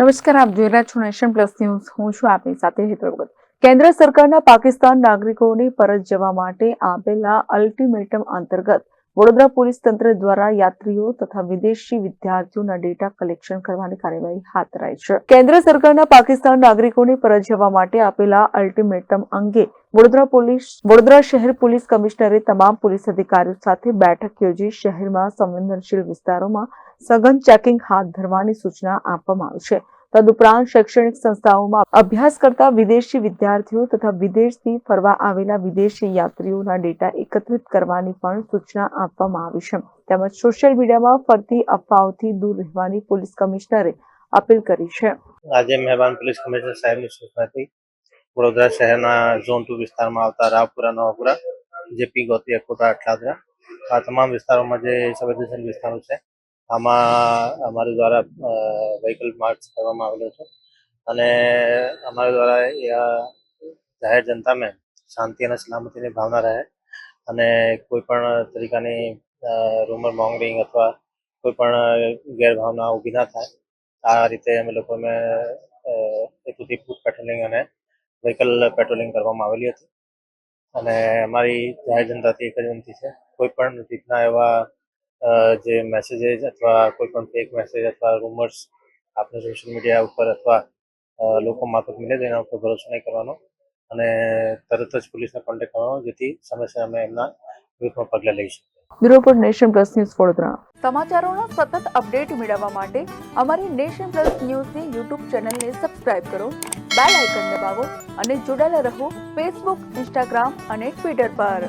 નમસ્કાર, આપ જોઈ રહ્યા છો નેશન પ્લસ ન્યૂઝ. હું છું આપની સાથે હેતલ ભગત. કેન્દ્ર સરકારના પાકિસ્તાન નાગરિકોને પરત જવા માટે આપેલા અલ્ટિમેટમ અંતર્ગત વડોદરા પોલીસ તંત્ર દ્વારા યાત્રીઓ તથા વિદેશી વિદ્યાર્થીઓના ડેટા કલેક્શન કરવાની કાર્યવાહી હાથ ધરાઈ છે. કેન્દ્ર સરકારના પાકિસ્તાન નાગરિકોને પરત જવા માટે આપેલા અલ્ટિમેટમ અંગે વડોદરા શહેર પોલીસ કમિશનરે તમામ પોલીસ અધિકારીઓ સાથે બેઠક યોજી શહેરમાં સંવેદનશીલ વિસ્તારોમાં સઘન ચેકિંગ હાથ ધરવાની સૂચના આપવામાં આવી છે. તદુપરાંત શૈક્ષણિક સંસ્થાઓમાં અભ્યાસ કરતા વિદેશી વિદ્યાર્થીઓ તથા વિદેશથી ફરવા આવેલા વિદેશી યાત્રીઓના ડેટા એકત્રિત કરવાની પણ સૂચના આપવામાં આવી છે. તેમજ સોશિયલ મીડિયામાં ફરતી અફવાઓથી દૂર રહેવાની પોલીસ કમિશનરે અપીલ કરી છે. આજે મહેરબાન પોલીસ કમિશનર સાહેબની સૂચનાથી વડોદરા શહેરના ઝોન 2 વિસ્તારમાં આવતા રાવપુરા, નવાપુરા, જેપી, ગોત્રી, અકોટા, અટલાદરા આ તમામ વિસ્તારોમાં જે સંવેદનશીલ વિસ્તારો છે આમાં અમારા દ્વારા વ્હીકલ માર્ચ કરવામાં આવેલો છે અને અમારા દ્વારા જાહેર જનતામાં શાંતિ અને સલામતીની ભાવના રહે અને કોઈ પણ તરીકાની રૂમર મોંગરિંગ અથવા કોઈ પણ ગેરભાવના ઊભી ના થાય આ રીતે અમે લોકોને હેતુથી ફૂટ પેટ્રોલિંગ અને વ્હીકલ પેટ્રોલિંગ કરવામાં આવેલી હતી અને અમારી જાહેર જનતાથી એક જ વિનંતી છે કોઈ પણ રીતના એવા જે મેસેજીસ અથવા કોઈ પણ ફેક મેસેજ અથવા રૂમર્સ આપણે સોશિયલ મીડિયા ઉપર અથવા લોકો માફક મળે તો એના ઉપર ભરોસો નહીં કરવાનો અને તરત જ પોલીસને કોન્ટેક્ટ કરવાનો જેથી સમસ્યા અમે એમના વિરુદ્ધમાં પગલાં લઈ શકીએ. Bureau report, Nation Plus News, Vadodara. સમાચારોના સતત અપડેટ મેળવવા માટે અમારી નેશન પ્લસ ન્યૂઝની યુટ્યુબ ચેનલને સબસ્ક્રાઇબ કરો, બેલ આઇકન દબાવો અને જોડાયેલા રહો ફેસબુક, ઇન્સ્ટાગ્રામ અને ટ્વિટર પર.